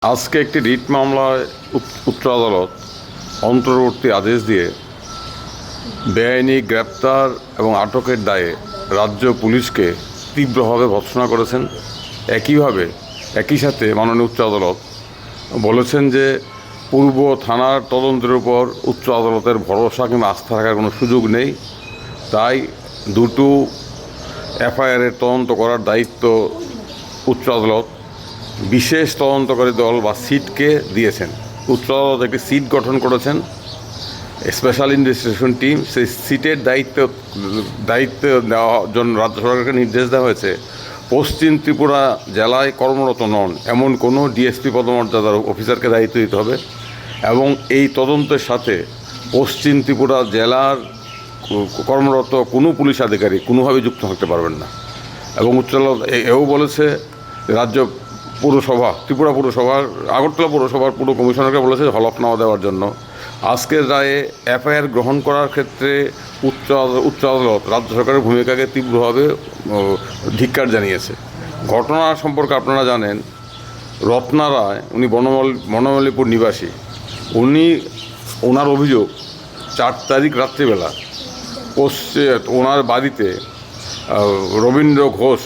আজকে একটি রিট মামলায় উচ্চ আদালত অন্তর্বর্তী আদেশ দিয়ে বেআইনি গ্রেপ্তার এবং আটকের দায়ে রাজ্য পুলিশকে তীব্রভাবে ভর্ৎসনা করেছেন। একই সাথে মাননীয় উচ্চ আদালত বলেছেন যে পূর্ব থানার তদন্তের উপর উচ্চ আদালতের ভরসা কিংবা আস্থা রাখার কোনো সুযোগ নেই। তাই দুটো এফআইআরের তদন্ত করার দায়িত্ব উচ্চ আদালত বিশেষ তদন্তকারী দল বা সিটকে দিয়েছেন। উচ্চ আদালত একটি সিট গঠন করেছেন, স্পেশাল ইনভেস্টিগেশন টিম। সেই সিটের দায়িত্ব দেওয়ার জন্য রাজ্য সরকারকে নির্দেশ দেওয়া হয়েছে পশ্চিম ত্রিপুরা জেলায় কর্মরত নন এমন কোনো ডিএসপি পদমর্যাদার অফিসারকে দায়িত্ব দিতে হবে এবং এই তদন্তের সাথে পশ্চিম ত্রিপুরা জেলার কর্মরত কোনো পুলিশ আধিকারিক কোনোভাবে যুক্ত থাকতে পারবেন না। এবং উচ্চ আদালত এও বলেছে রাজ্য পুরসভা, ত্রিপুরা পুরসভার, আগরতলা পুরসভার পুরো কমিশনারকে বলেছে হলফনামা দেওয়ার জন্য। আজকের রায়ে এফআইআর গ্রহণ করার ক্ষেত্রে উচ্চ আদালত রাজ্য সরকারের ভূমিকাকে তীব্রভাবে ধিক্কার জানিয়েছে। ঘটনা সম্পর্কে আপনারা জানেন, রত্না রায় উনি বনমালীপুর নিবাসী। ওনার অভিযোগ 4 তারিখ রাত্রিবেলা ওনার বাড়িতে রবীন্দ্র ঘোষ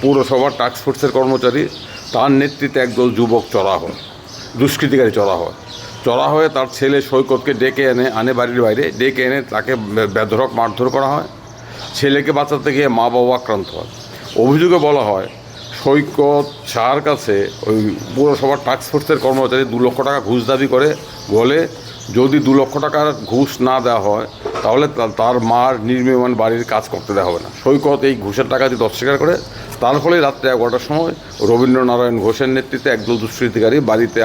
পৌরসভার টাস্কফোর্সের কর্মচারী, তার নেতৃত্বে একদল যুবক দুষ্কৃতিকারী চড়া হয়ে তার ছেলে সৈকতকে আনে বাড়ির বাইরে ডেকে এনে তাকে বেধড়ক মারধর করা হয়। ছেলেকে বাঁচাতে গিয়ে মা বাবা আক্রান্ত হয়। অভিযোগে বলা হয় সৈকত শাহর কাছে ওই পৌরসভার টাস্কফোর্সের কর্মচারী 2 লক্ষ টাকা ঘুষ দাবি করে বলে যদি 2 লক্ষ টাকার ঘুষ না দেওয়া হয় তাহলে তার মার নির্মীয়মান বাড়ির কাজ করতে দেওয়া হবে না। সৈকত এই ঘুষের টাকা দিতে অস্বীকার করে। তার ফলে রাত্রে 11টার সময় রবীন্দ্রনারায়ণ ঘোষের নেতৃত্বে একদল দুষ্কৃতিকারী বাড়িতে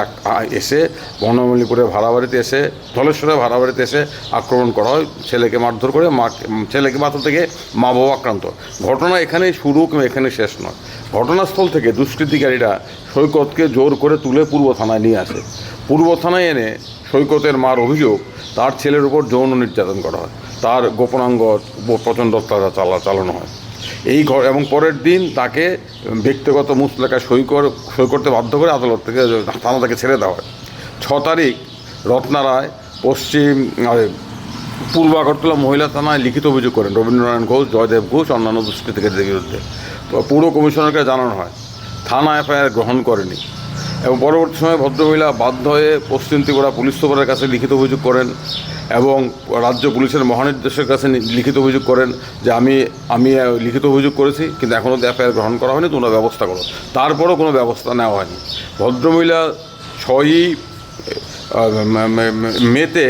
এসে বনমালীপুরে ভাড়া বাড়িতে এসে ধলেশ্বরে ভাড়া বাড়িতে এসে আক্রমণ করা হয়। ছেলেকে মারধর করে ছেলেকে বাঁচাতে গিয়ে মা বাবা আক্রান্ত। ঘটনা এখানেই শুরু কিংবা এখানে শেষ নয়। ঘটনাস্থল থেকে দুষ্কৃতিকারীরা সৈকতকে জোর করে তুলে পূর্ব থানায় নিয়ে আসে। পূর্ব থানায় এনে সৈকতের মার অভিযোগ তার ছেলের উপর যৌন নির্যাতন করা হয়, তার গোপনাঙ্গ প্রচণ্ড অত্যাচার চালানো হয়। এবং পরের দিন তাকে ব্যক্তিগত মুচলেখায় সই করতে বাধ্য করে আদালত থেকে থানা থেকে ছেড়ে দেওয়া হয়। 6 তারিখ রত্না রায় পূর্ব আগরতলা মহিলা থানায় লিখিত অভিযোগ করেন রবীন্দ্রনারায়ণ ঘোষ, জয়দেব ঘোষ, অন্যান্য দুষ্কৃতিকারীদের বিরুদ্ধে। পুরো কমিশনারকে জানানো হয়, থানা এফআইআর গ্রহণ করেনি। এবং পরবর্তী সময়ে ভদ্রমহিলা বাধ্য হয়ে পশ্চিম ত্রিপুরা পুলিশ সুপারের কাছে লিখিত অভিযোগ করেন এবং রাজ্য পুলিশের মহানির্দেশের কাছে লিখিত অভিযোগ করেন যে আমি লিখিত অভিযোগ করেছি কিন্তু এখনও এফআইআর গ্রহণ করা হয়নি, তোমরা ব্যবস্থা করো। তারপরও কোনো ব্যবস্থা নেওয়া হয়নি। ভদ্রমহিলা 6ই মেতে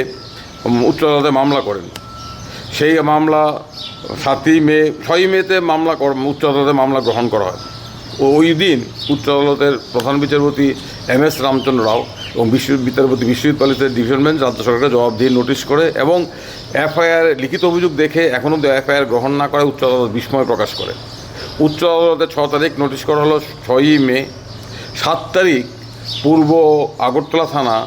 উচ্চ আদালতে মামলা করেন। সেই মামলা 6ই মেতে উচ্চ আদালতে মামলা গ্রহণ করা হয়। ওই দিন উচ্চ আদালতের প্রধান বিচারপতি MS রামচন্দ্র রাও এবং বিচারপতি বিশ্বজিৎ পালিতের ডিভিশন বেঞ্চ রাজ্য সরকারকে জবাব দিয়ে নোটিশ করে এবং এফআইআর লিখিত অভিযোগ দেখে এখনও এফআইআর গ্রহণ না করে উচ্চ আদালত বিস্ময় প্রকাশ করে। উচ্চ আদালতে 6 তারিখ নোটিশ করা হলো 6ই মে। 7 তারিখ পূর্ব আগরতলা থানা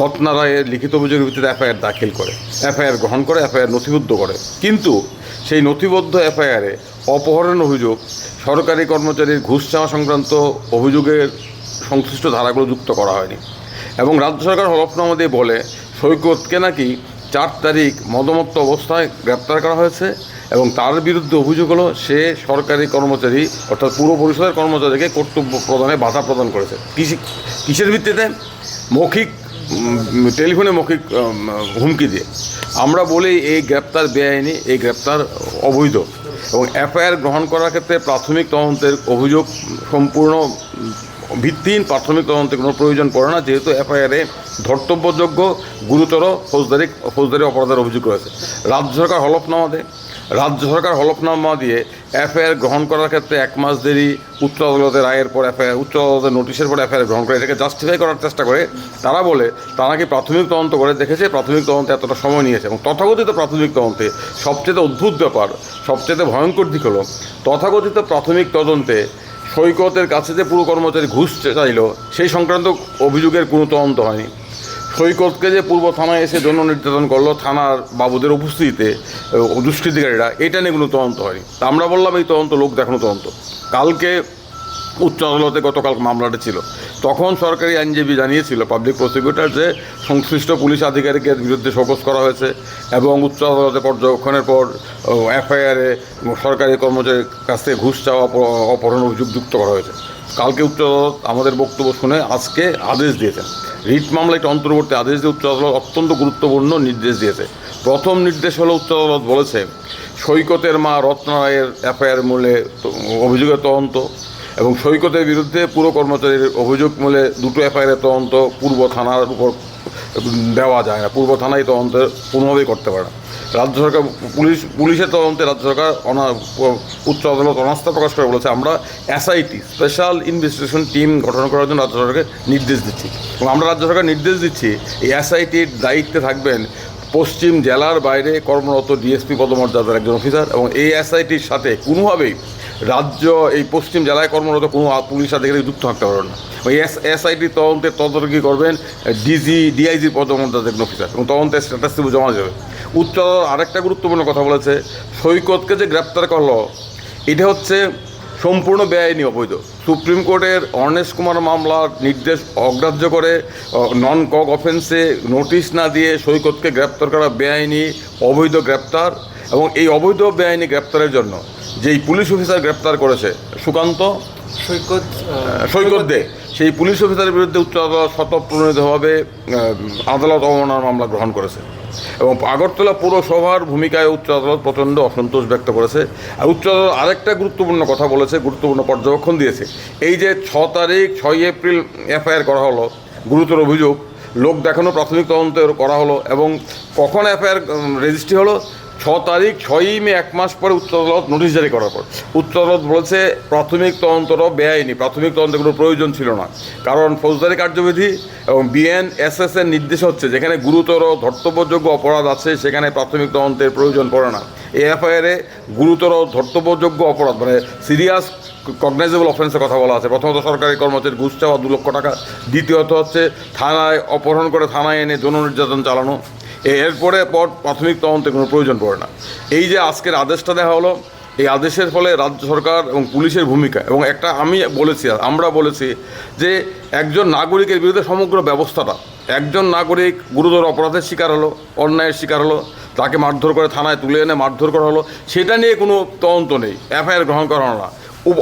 রত্না রায়ের লিখিত অভিযোগের ভিত্তিতে এফআইআর দাখিল করে, এফআইআর গ্রহণ করে, এফআইআর নথিবদ্ধ করে। কিন্তু সেই নথিবদ্ধ এফআইআরে অপহরণ অভিযোগ, সরকারি কর্মচারীর ঘুষ চাওয়া সংক্রান্ত অভিযোগের সংশ্লিষ্ট ধারাগুলো যুক্ত করা হয়নি। এবং রাজ্য সরকার হলফনামা দিয়ে বলে সৈকতকে নাকি 4 তারিখ মদমত্ত অবস্থায় গ্রেপ্তার করা হয়েছে এবং তার বিরুদ্ধে অভিযোগ হলো সে সরকারি কর্মচারী অর্থাৎ পুর পরিষদের কর্মচারীকে কর্তব্য প্রদানে বাধা প্রদান করেছে। কিসের ভিত্তিতে? টেলিফোনে মৌখিক হুমকি দিয়ে। আমরা বলি এই গ্রেপ্তার বেআইনি, এই গ্রেপ্তার অবৈধ এবং এফআইআর গ্রহণ করার ক্ষেত্রে প্রাথমিক তদন্তের অভিযোগ সম্পূর্ণ ভিত্তিহীন। প্রাথমিক তদন্তের কোনো প্রয়োজন পড়ে না, যেহেতু এফআইআরে ধর্তব্যযোগ্য গুরুতর ফৌজদারি অপরাধের অভিযোগ রয়েছে। রাজ্য সরকার হলফনামা দিয়ে এফআইআর গ্রহণ করার ক্ষেত্রে 1 মাস দেরি, উচ্চ আদালতের রায়ের পর উচ্চ আদালতের নোটিশের পর এফআইআর গ্রহণ করে এটাকে জাস্টিফাই করার চেষ্টা করে। তারা বলে তারা নাকি প্রাথমিক তদন্ত করে দেখেছে, প্রাথমিক তদন্তে এতটা সময় নিয়েছে। এবং তথাকথিত প্রাথমিক তদন্তে সবচেয়ে অদ্ভুত ব্যাপার, সবচেয়ে ভয়ঙ্কর দিক হলো তথাকথিত প্রাথমিক তদন্তে সৈকতের কাছে যে পুরো কর্মচারী ঘুষ চাইল সেই সংক্রান্ত অভিযোগের কোনো তদন্ত হয়নি। সৈকতকে যে পূর্ব থানায় এসে যৌন নির্যাতন করলো থানার বাবুদের উপস্থিতিতে দুষ্কৃতিকারীরা, এটা নিয়ে কোনো তদন্ত হয়নি। তা আমরা বললাম এই তদন্ত লোক দেখানো তদন্ত। কালকে উচ্চ আদালতে গতকাল মামলাটা ছিল। তখন সরকারি আইনজীবী জানিয়েছিল পাবলিক প্রসিকিউটর যে সংশ্লিষ্ট পুলিশ আধিকারিকের বিরুদ্ধে শোকজ করা হয়েছে এবং উচ্চ আদালতে পর্যবেক্ষণের পর এফআইআরে সরকারি কর্মচারীর কাছ থেকে ঘুষ চাওয়া অপহরণ অভিযোগ যুক্ত করা হয়েছে। কালকে উচ্চ আদালত আমাদের বক্তব্য শুনে আজকে আদেশ দিয়েছেন। রিট মামলা একটা অন্তর্বর্তী আদেশ দিয়ে উচ্চ আদালত অত্যন্ত গুরুত্বপূর্ণ নির্দেশ দিয়েছে। প্রথম নির্দেশ হলো উচ্চ আদালত বলেছে সৈকতের মা রত্না রায়ের এফআইআর মূলে অভিযোগের তদন্ত এবং সৈকতের বিরুদ্ধে পুরো কর্মচারীর অভিযোগ মূলে দুটো এফআইআরের তদন্ত পূর্ব থানার উপর দেওয়া যায় না, পূর্ব থানায় তদন্ত কোনোভাবেই করতে পারে না। রাজ্য সরকার পুলিশের তদন্তে রাজ্য সরকার উচ্চ আদালত অনাস্থা প্রকাশ করে বলেছে আমরা এসআইটি স্পেশাল ইনভেস্টিগেশন টিম গঠন করার জন্য রাজ্য সরকারকে নির্দেশ দিচ্ছি এবং আমরা রাজ্য সরকার নির্দেশ দিচ্ছি এই এসআইটির দায়িত্বে থাকবেন পশ্চিম জেলার বাইরে কর্মরত ডিএসপি পদমর্যাদার একজন অফিসার এবং এই এসআইটির সাথে কোনোভাবেই রাজ্য এই পশ্চিম জেলায় কর্মরত কোনো পুলিশ আধিকারিক যুক্ত থাকতে পারবেন না। ওই এসআইটির তদন্তের তদারকি করবেন ডিআইজি পদমর্যাদার একজন অফিসার এবং তদন্তের স্ট্যাটাস জমা যাবে। উচ্চ আদালত আরেকটা গুরুত্বপূর্ণ কথা বলেছে সৈকতকে যে গ্রেপ্তার করলো এটা হচ্ছে সম্পূর্ণ বেআইনি অবৈধ। সুপ্রিম কোর্টের অর্ণেশ কুমার মামলার নির্দেশ অগ্রাহ্য করে নন কক অফেন্সে নোটিশ না দিয়ে সৈকতকে গ্রেপ্তার করা বেআইনি অবৈধ গ্রেপ্তার এবং এই অবৈধ বেআইনি গ্রেপ্তারের জন্য যেই পুলিশ অফিসার গ্রেপ্তার করেছে সুকান্ত সৈকত দে সেই পুলিশ অফিসারের বিরুদ্ধে উচ্চ আদালত স্বতঃপ্রণোদিতভাবে আদালত অবমাননার মামলা গ্রহণ করেছে এবং আগরতলা পৌরসভার ভূমিকায় উচ্চ আদালত প্রচণ্ড অসন্তোষ ব্যক্ত করেছে। আর উচ্চ আদালত আরেকটা গুরুত্বপূর্ণ কথা বলেছে, গুরুত্বপূর্ণ পর্যবেক্ষণ দিয়েছে। এই যে 6 এপ্রিল এফআইআর করা হলো গুরুতর অভিযোগ লোক দেখানো প্রাথমিক তদন্ত করা হলো এবং কখন এফআইআর রেজিস্ট্রি হলো 6 মে 1 মাস পরে উচ্চ আদালত নোটিশ জারি করার পর উচ্চ আদালত বলেছে প্রাথমিক তদন্তটাও বেআইনি, প্রাথমিক তদন্তের কোনো প্রয়োজন ছিল না, কারণ ফৌজদারি কার্যবিধি এবং বিএনএসএস এর নির্দেশ হচ্ছে যেখানে গুরুতর ধর্তব্যযোগ্য অপরাধ আছে সেখানে প্রাথমিক তদন্তের প্রয়োজন পড়ে না। এই এফআইআরে গুরুতর ধর্তব্যযোগ্য অপরাধ মানে সিরিয়াস কগনাইজেবল অফেন্সের কথা বলা আছে। প্রথমত সরকারি কর্মচারীর ঘুষ চাওয়া 2 লক্ষ টাকা, দ্বিতীয়ত হচ্ছে থানায় অপহরণ করে থানায় এনে যৌন নির্যাতন চালানো। এরপরে প্রাথমিক তদন্তের কোনো প্রয়োজন পড়ে না। এই যে আজকের আদেশটা দেওয়া হলো এই আদেশের ফলে রাজ্য সরকার এবং পুলিশের ভূমিকা এবং একটা আমরা বলেছি যে একজন নাগরিকের বিরুদ্ধে সমগ্র ব্যবস্থাটা, একজন নাগরিক গুরুতর অপরাধের শিকার হলো, অন্যায়ের শিকার হলো, তাকে মারধর করে থানায় তুলে এনে মারধর করা হলো, সেটা নিয়ে কোনো তদন্ত নেই, এফআইআর গ্রহণ করা হলো না।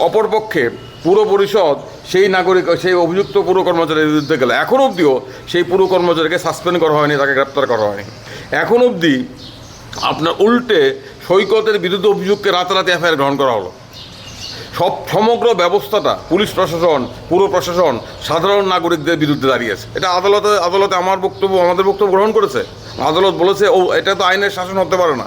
অপরপক্ষে পুরো পরিষদ সেই নাগরিক সেই অভিযুক্ত পুরো কর্মচারীর বিরুদ্ধে গেলে এখন অবধিও সেই পুরো কর্মচারীকে সাসপেন্ড করা হয়নি, তাকে গ্রেপ্তার করা হয়নি। এখন অবধি আপনার উল্টে সৈকতের বিরুদ্ধে অভিযোগকে রাতারাতি এফআইআর গ্রহণ করা হলো। সমগ্র ব্যবস্থাটা পুলিশ প্রশাসন, পুরো প্রশাসন সাধারণ নাগরিকদের বিরুদ্ধে দাঁড়িয়েছে। এটা আদালতে আমাদের বক্তব্য গ্রহণ করেছে। আদালত বলেছে এটা তো আইনের শাসন হতে পারে না।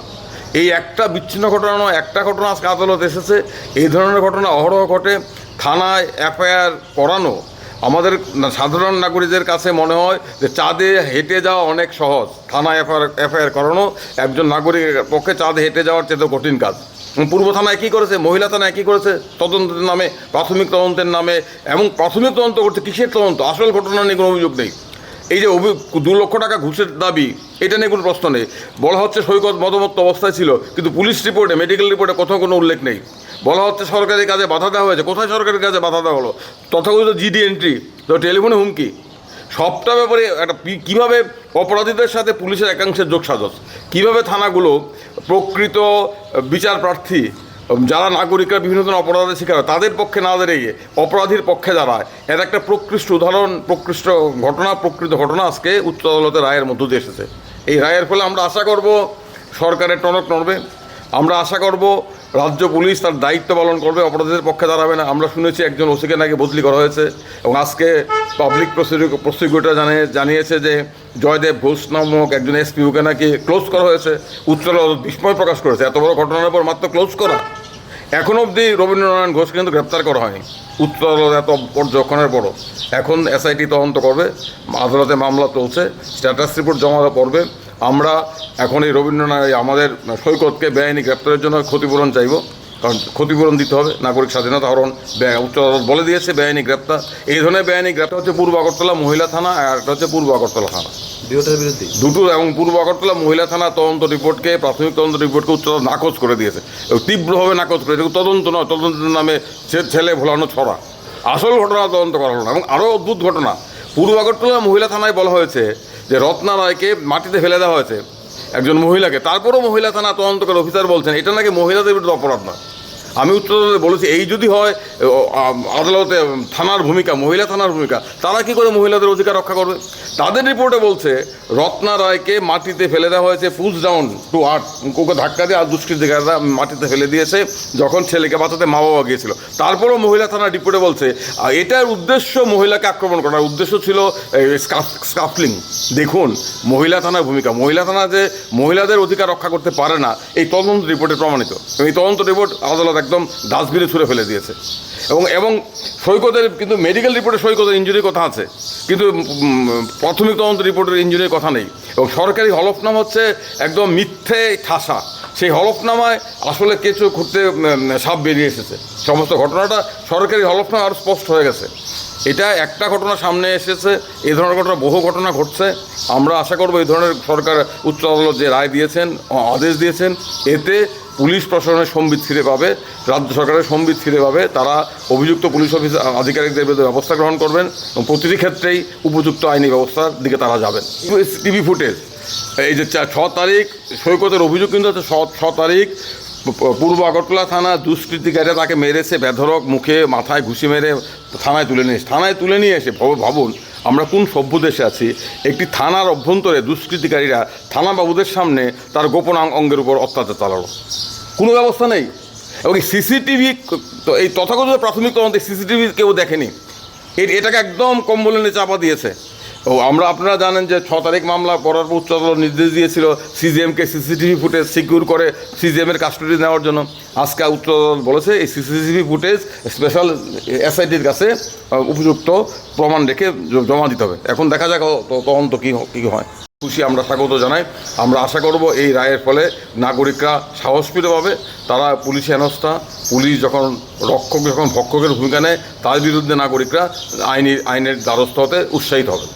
এই একটা বিচ্ছিন্ন ঘটনা নয়, একটা ঘটনা আজকে আদালত এসেছে। এই ধরনের ঘটনা অহরহ ঘটে। থানায় এফআইআর করানো আমাদের সাধারণ নাগরিকদের কাছে মনে হয় যে চাঁদে হেঁটে যাওয়া অনেক সহজ, থানায় এফআইআর করানো একজন নাগরিকের পক্ষে চাঁদে হেঁটে যাওয়ার চেয়ে কঠিন কাজ। পূর্ব থানায় কী করেছে, মহিলা থানায় কী করেছে, তদন্তের নামে, প্রাথমিক তদন্তের নামে, এবং প্রাথমিক তদন্ত করছে কিসের তদন্ত, আসল ঘটনা নিয়ে কোনো অভিযোগ নেই। এই যে 2 লক্ষ টাকা ঘুষের দাবি, এটা নিয়ে কোনো প্রশ্ন নেই। বলা হচ্ছে সৈকত মদমত্ত অবস্থায় ছিল, কিন্তু পুলিশ রিপোর্টে, মেডিকেল রিপোর্টে কোথাও কোনো উল্লেখ নেই। বলা হচ্ছে সরকারি কাজে বাধা দেওয়া হয়েছে, কোথায় সরকারি কাজে বাধা দেওয়া হলো? তথাকথিত জিডি এন্ট্রি, তো টেলিফোনে হুমকি, সবটা ব্যাপারে একটা কীভাবে অপরাধীদের সাথে পুলিশের একাংশের যোগসাজশ, কীভাবে থানাগুলো প্রকৃত বিচার প্রার্থী যারা নাগরিকরা বিভিন্ন ধরনের অপরাধের শিকার হয় তাদের পক্ষে না দাঁড়িয়ে অপরাধীর পক্ষে দাঁড়ায়, এর একটা প্রকৃষ্ট উদাহরণ, প্রকৃত ঘটনা আজকে উচ্চ আদালতের রায়ের মধ্য দিয়ে এসেছে। এই রায়ের ফলে আমরা আশা করব সরকারের টনক নড়বে, আমরা আশা করব রাজ্য পুলিশ তার দায়িত্ব পালন করবে, অপরাধীদের পক্ষে দাঁড়াবে না। আমরা শুনেছি একজন ওসিকে নাকি বদলি করা হয়েছে এবং আজকে পাবলিক প্রসিকিউটর জানিয়েছে যে জয়দেব ঘোষ নামক একজন এসপিওকে নাকি ক্লোজ করা হয়েছে। উচ্চ আদালত বিস্ময় প্রকাশ করেছে, এত বড় ঘটনার পর মাত্র ক্লোজ করা। এখন অবধি রবীন্দ্রনারায়ণ ঘোষকে কিন্তু গ্রেপ্তার করা হয়নি। উচ্চ আদালত এত পর্যবেক্ষণের পরও এখন এসআইটি তদন্ত করবে, আদালতে মামলা চলছে, স্ট্যাটাস রিপোর্ট জমা পড়বে। আমরা এখন এই আমাদের সৈকতকে বেআইনি গ্রেপ্তারের জন্য ক্ষতিপূরণ চাইব, কারণ ক্ষতিপূরণ দিতে হবে, নাগরিক স্বাধীনতা হরণ উচ্চ আদালত বলে দিয়েছে বেআইনি গ্রেপ্তার। এই ধরনের বেআইনি গ্রেপ্তার হচ্ছে পূর্ব আগরতলা মহিলা থানা আর একটা হচ্ছে পূর্ব আগরতলা থানা, দুটোর বিরুদ্ধে দুটো। এবং পূর্ব আগরতলা মহিলা থানা প্রাথমিক তদন্ত রিপোর্টকে উচ্চ আদালত নাকচ করে দিয়েছে, তীব্রভাবে নাকচ করে। এটা তদন্ত নয়, তদন্তের নামে ছেলে ভোলানো ছড়া। আসল ঘটনা তদন্ত করা হলো না। এবং আরও অদ্ভুত ঘটনা, পূর্ব আগরতলা মহিলা থানায় বলা হয়েছে যে রত্না রায়কে মাটিতে ফেলে দেওয়া হয়েছে, একজন মহিলাকে। তারপরও মহিলা থানা তদন্তকারী অফিসার বলছেন এটা নাকি মহিলাদের বিরুদ্ধে অপরাধ না। আমি উত্তর বলেছি এই যদি হয় আদালতে থানার ভূমিকা, মহিলা থানার ভূমিকা, তারা কি করে মহিলাদের অধিকার রক্ষা করবে? তাদের রিপোর্টে বলছে রত্না রায়কে মাটিতে ফেলে দেওয়া হয়েছে, পুশ ডাউন টু আর্থ, ওকে ধাক্কা দিয়ে আর দুষ্কৃতিকারীরা মাটিতে ফেলে দিয়েছে যখন ছেলেকে বাঁচাতে মা বাবা গিয়েছিল। তারপরেও মহিলা থানার রিপোর্টে বলছে এটার উদ্দেশ্য মহিলাকে আক্রমণ করার উদ্দেশ্য ছিল স্কাফলিং। দেখুন মহিলা থানার ভূমিকা, মহিলা থানা যে মহিলাদের অধিকার রক্ষা করতে পারে না এই তদন্ত রিপোর্টে প্রমাণিত। এই তদন্ত রিপোর্ট আদালত একদম ডাস্টবিনে ছুঁড়ে ফেলে দিয়েছে। এবং সৈকতের কিন্তু মেডিকেল রিপোর্টে সৈকতের ইঞ্জুরির কথা আছে, কিন্তু প্রাথমিক তদন্ত রিপোর্টের ইঞ্জুরির কথা নেই। এবং সরকারি হলফনামা হচ্ছে একদম মিথ্যে ঠাসা। সেই হলফনামায় আসলে কিছু ঘুরতে সাপ বেরিয়ে এসেছে। সমস্ত ঘটনাটা সরকারি হলফনামা আরও স্পষ্ট হয়ে গেছে। এটা একটা ঘটনা সামনে এসেছে, এই ধরনের ঘটনা বহু ঘটনা ঘটছে। আমরা আশা করব এই ধরনের সরকার উচ্চ আদালত যে রায় দিয়েছেন, আদেশ দিয়েছেন, এতে পুলিশ প্রশাসনের সম্বিত ফিরে পাবে, রাজ্য সরকারের সম্বিত ফিরে পাবে। তারা অভিযুক্ত পুলিশ অফিসার আধিকারিকদের বিরুদ্ধে ব্যবস্থা গ্রহণ করবেন এবং প্রতিটি ক্ষেত্রেই উপযুক্ত আইনি ব্যবস্থার দিকে তারা যাবেন। টিভি ফুটেজ, এই যে 6 তারিখ সৈকতের অভিযোগ কিন্তু হচ্ছে 6 তারিখ পূর্ব আগরতলা থানা দুষ্কৃতিকারীরা তাকে মেরেছে, বেধড়ক মুখে মাথায় ঘুষি মেরে থানায় তুলে নিয়ে এসে ভাবুন আমরা কোন সভ্য দেশে আছি। একটি থানার অভ্যন্তরে দুষ্কৃতিকারীরা থানাবাবুদের সামনে তার গোপন অঙ্গের উপর অত্যাচার চালালো, কোনো ব্যবস্থা নেই। এবং সিসিটিভি, তো এই তথাকথিত প্রাথমিক তদন্তে সিসিটিভি কেউ দেখেনি, এটাকে একদম কম্বলে নিয়ে চাপা দিয়েছে। আপনারা জানেন যে 6 তারিখ মামলা করার পর উচ্চ আদালত নির্দেশ দিয়েছিল সিজিএমকে সিসিটিভি ফুটেজ সিকিউর করে সিজিএমের কাস্টডি নেওয়ার জন্য। আজকে উচ্চ আদালত বলেছে এই সিসিটিভি ফুটেজ স্পেশাল এসআইটির কাছে উপযুক্ত প্রমাণ রেখে জমা দিতে হবে। এখন দেখা যাক তদন্ত কী হয়। খুশি, আমরা স্বাগত জানাই। আমরা আশা করব এই রায়ের ফলে নাগরিকরা সাহস ফিরে পাবে। তারা পুলিশ হেনস্থা, পুলিশ যখন রক্ষক যখন ভক্ষকের ভূমিকা নেয় তার বিরুদ্ধে নাগরিকরা আইনের দ্বারস্থ হতে উৎসাহিত হবে।